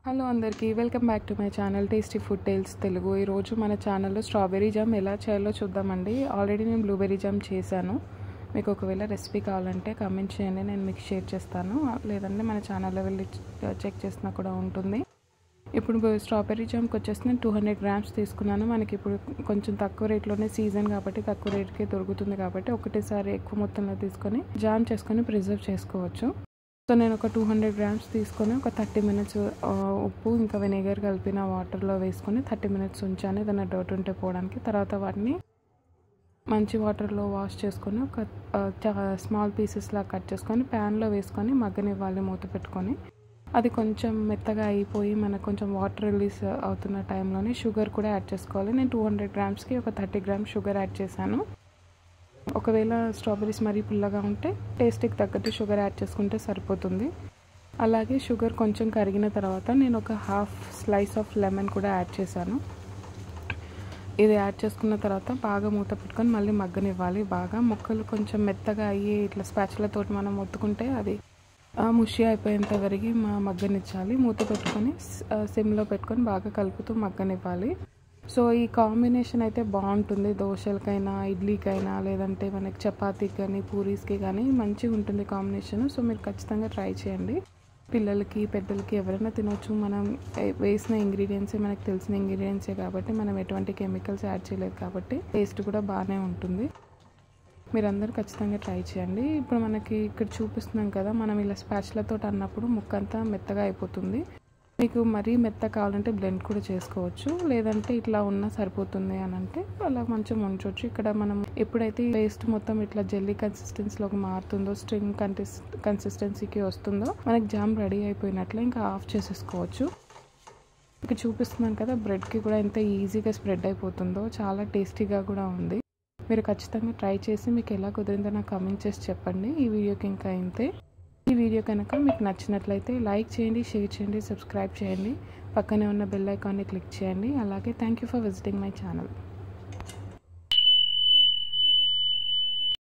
Hello అందరికీ welcome back to my channel tasty food tales Telugu. ఈరోజు మన ఛానల్లో స్ట్రాబెర్రీ జామ్ ఎలా చేయాలో చూద్దామండి. ఆల్రెడీ నేను బ్లూబెర్రీ జామ్ చేశాను. మీకు ఒకవేళ రెసిపీ కావాలంటే కామెంట్ చేయండి, నేను మీకు షేర్ చేస్తాను. లేదంటే మన ఛానల్లో వెళ్ళి చెక్ చేసినా కూడా ఉంటుంది. ఇప్పుడు స్ట్రాబెర్రీ జామ్కి వచ్చేసి నేను 200 గ్రామ్స్ తీసుకున్నాను. మనకి ఇప్పుడు కొంచెం తక్కువ రేట్లోనే సీజన్ కాబట్టి తక్కువ రేట్కే దొరుకుతుంది కాబట్టి ఒకటేసారి ఎక్కువ మొత్తంలో తీసుకొని జామ్ చేసుకొని ప్రిజర్వ్ చేసుకోవచ్చు. సో నేను ఒక 200 గ్రామ్స్ తీసుకొని ఒక 30 మినిట్స్ ఉప్పు ఇంకా వెనిగర్ కలిపిన వాటర్లో వేసుకొని 30 మినిట్స్ ఉంచాను ఏదైనా డర్ట్ ఉంటే పోవడానికి. తర్వాత వాటిని మంచి వాటర్లో వాష్ చేసుకొని ఒక స్మాల్ పీసెస్లా కట్ చేసుకొని ప్యాన్లో వేసుకొని మగ్గనివ్వాలి మూత పెట్టుకొని. అది కొంచెం మెత్తగా అయిపోయి మనకు కొంచెం వాటర్ రిలీజ్ అవుతున్న టైంలోనే షుగర్ కూడా యాడ్ చేసుకోవాలి. నేను 200 గ్రామ్స్కి ఒక 30 గ్రామ్స్ షుగర్ యాడ్ చేశాను. ఒకవేళ స్ట్రాబెర్రీస్ మరీ పుల్లగా ఉంటే టేస్ట్కి తగ్గట్టు షుగర్ యాడ్ చేసుకుంటే సరిపోతుంది. అలాగే షుగర్ కొంచెం కరిగిన తర్వాత నేను ఒక హాఫ్ స్లైస్ ఆఫ్ లెమన్ కూడా యాడ్ చేశాను. ఇది యాడ్ చేసుకున్న తర్వాత బాగా మూత పెట్టుకొని మళ్ళీ మగ్గనివ్వాలి. బాగా ముక్కలు కొంచెం మెత్తగా అయ్యి ఇట్లా స్పాచులతో మనం ఒత్తుకుంటే అది ముషి అయిపోయేంత వరకు మగ్గనిచ్చాలి. మూత పెట్టుకొని సిమ్లో పెట్టుకొని బాగా కలుపుతూ మగ్గనివ్వాలి. సో ఈ కాంబినేషన్ అయితే బాగుంటుంది. దోశలకైనా ఇడ్లీకైనా లేదంటే మనకి చపాతీకి కానీ పూరీస్కి కానీ మంచిగా ఉంటుంది కాంబినేషన్. సో మీరు ఖచ్చితంగా ట్రై చేయండి. పిల్లలకి పెద్దలకి ఎవరైనా తినొచ్చు. మనం వేసిన ఇంగ్రీడియంట్సే మనకు తెలిసిన ఇంగ్రీడియంట్సే కాబట్టి మనం ఎటువంటి కెమికల్స్ యాడ్ చేయలేదు కాబట్టి టేస్ట్ కూడా బాగానే ఉంటుంది. మీరందరూ ఖచ్చితంగా ట్రై చేయండి. ఇప్పుడు మనకి ఇక్కడ చూపిస్తున్నాం కదా, మనం ఇలా స్పాచులతో అన్నప్పుడు ముక్కంతా మెత్తగా అయిపోతుంది. మీకు మరీ మెత్త కావాలంటే బ్లెండ్ కూడా చేసుకోవచ్చు, లేదంటే ఇట్లా ఉన్నా సరిపోతుంది అని అంటే అలా కొంచెం ఉంచవచ్చు. ఇక్కడ మనం ఎప్పుడైతే పేస్ట్ మొత్తం ఇట్లా జెల్లీ కన్సిస్టెన్సీలోకి మారుతుందో, స్ట్రింగ్ కన్సిస్టెన్సీకి వస్తుందో మనకి జామ్ రెడీ అయిపోయినట్లే ఇంకా ఆఫ్ చేసేసుకోవచ్చు. ఇక్కడ చూపిస్తున్నాను కదా, బ్రెడ్కి కూడా ఎంత ఈజీగా స్ప్రెడ్ అయిపోతుందో, చాలా టేస్టీగా కూడా ఉంది. మీరు ఖచ్చితంగా ట్రై చేసి మీకు ఎలా కుదిరిందో నాకు కామెంట్ చేసి చెప్పండి. ఈ వీడియోకి ఇంకా ఇంతే. ఈ వీడియో కనుక మీకు నచ్చినట్లయితే లైక్ చేయండి, షేర్ చేయండి, సబ్స్క్రైబ్ చేయండి, పక్కనే ఉన్న బెల్ ఐకాన్ని క్లిక్ చేయండి. అలాగే thank you for visiting my channel.